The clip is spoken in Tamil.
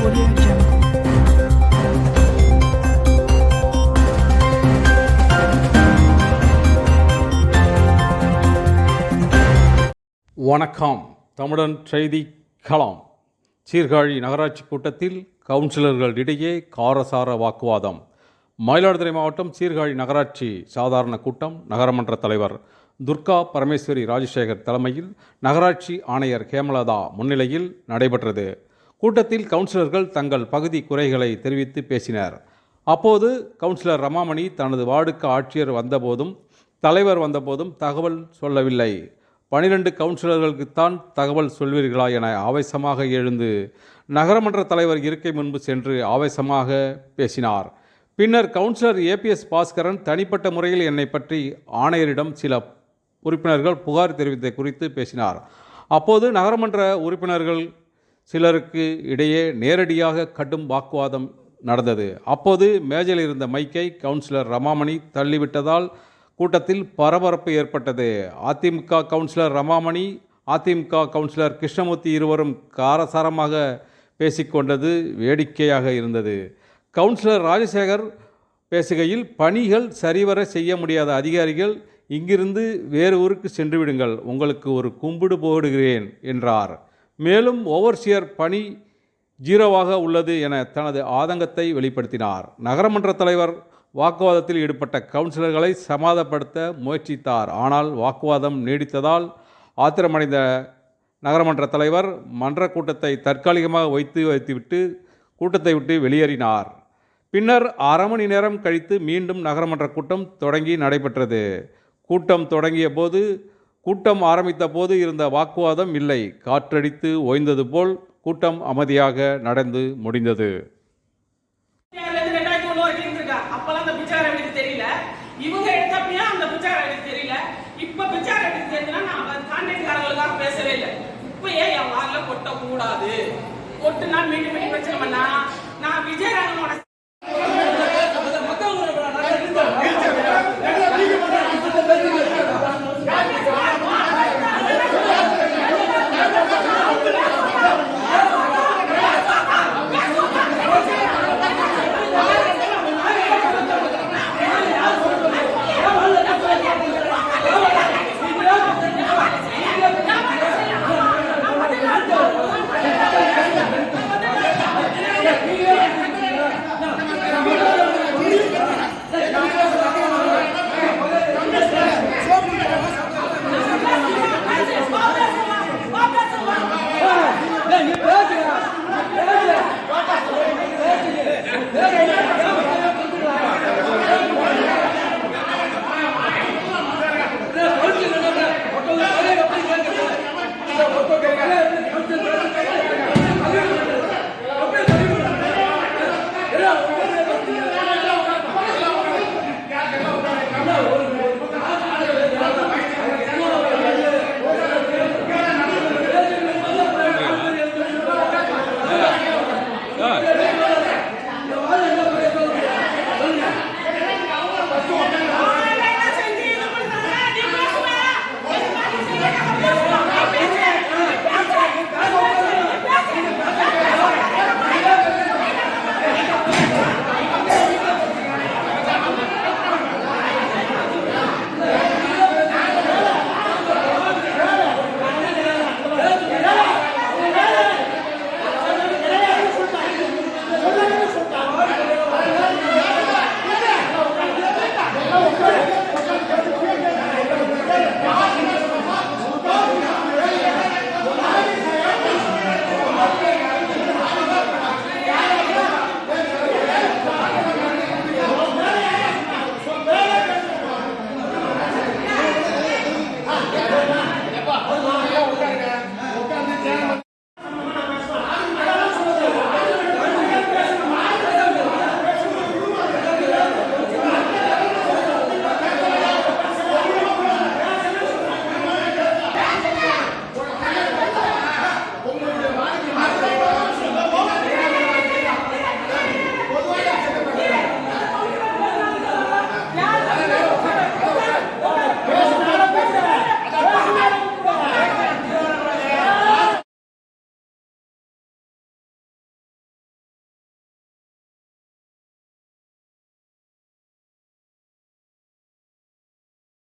Audio Jungle. வணக்கம். தமிழன் செய்தி களம். சீர்காழி நகராட்சி கூட்டத்தில் கவுன்சிலர்களிடையே காரசார வாக்குவாதம். மயிலாடுதுறை மாவட்டம் சீர்காழி நகராட்சி சாதாரண கூட்டம் நகரமன்ற தலைவர் துர்கா பரமேஸ்வரி ராஜசேகர் தலைமையில் நகராட்சி ஆணையர் ஹேமலதா முன்னிலையில் நடைபெற்றது. கூட்டத்தில் கவுன்சிலர்கள் தங்கள் பகுதி குறைகளை தெரிவித்து பேசினர். அப்போது கவுன்சிலர் ரமாமணி தனது வார்டுக்கு ஆட்சியர் வந்தபோதும் தலைவர் வந்தபோதும் தகவல் சொல்லவில்லை. 12 கவுன்சிலர்களுக்குத்தான் தகவல் சொல்வீர்களா என ஆவேசமாக எழுந்து நகரமன்ற தலைவர் இருக்கை முன்பு சென்று ஆவேசமாக பேசினார். பின்னர் கவுன்சிலர் ஏபிஎஸ் பாஸ்கரன் தனிப்பட்ட முறையில் என்னை பற்றி ஆணையரிடம் சில உறுப்பினர்கள் புகார் தெரிவித்ததை குறித்து பேசினார். அப்போது நகரமன்ற உறுப்பினர்கள் சிலருக்கு இடையே நேரடியாக கடும் வாக்குவாதம் நடந்தது. அப்போது மேஜையில் இருந்த மைக்கை கவுன்சிலர் ரமாமணி தள்ளிவிட்டதால் கூட்டத்தில் பரபரப்பு ஏற்பட்டது. அதிமுக கவுன்சிலர் ரமாமணி, அதிமுக கவுன்சிலர் கிருஷ்ணமூர்த்தி இருவரும் காரசாரமாக பேசிக்கொண்டது வேடிக்கையாக இருந்தது. கவுன்சிலர் ராஜசேகர் பேசுகையில், பணிகள் சரிவர செய்ய முடியாத அதிகாரிகள் இங்கிருந்து வேறு ஊருக்கு சென்று விடுங்கள், உங்களுக்கு ஒரு கும்பிடு போடுகிறேன் என்றார். மேலும் ஓவர்சியர் பணி 0வாக உள்ளது என தனது ஆதங்கத்தை வெளிப்படுத்தினார். நகரமன்ற தலைவர் வாக்குவாதத்தில் ஈடுபட்ட கவுன்சிலர்களை சமாதானப்படுத்த முயற்சித்தார். ஆனால் வாக்குவாதம் நீடித்ததால் ஆத்திரமடைந்த நகரமன்ற தலைவர் மன்ற கூட்டத்தை தற்காலிகமாக வைத்துவிட்டு கூட்டத்தை விட்டு வெளியேறினார். பின்னர் அரை மணி நேரம் கழித்து மீண்டும் நகரமன்ற கூட்டம் தொடங்கி நடைபெற்றது. கூட்டம் ஆரம்பித்த போது இருந்த வாக்குவாதம் இல்லை. காற்றடித்து ஓய்ந்தது போல் கூட்டம் அமைதியாக நடந்து முடிந்தது. இவங்க எடுத்தப்பையா அந்த பிச்சார எனக்கு தெரியல. இப்ப பிச்சார எனக்கு தெரியுதுன்னா நான் கான்ட்ராக்ட்காரங்களுக்காக பேசவே இல்லை. இப்ப ஏன் என் வாரில கொட்ட கூடாது? கொட்டுனா மீண்டும் மீண்டும் பிரச்சனை பண்ணா நான் விஜயராகவனோட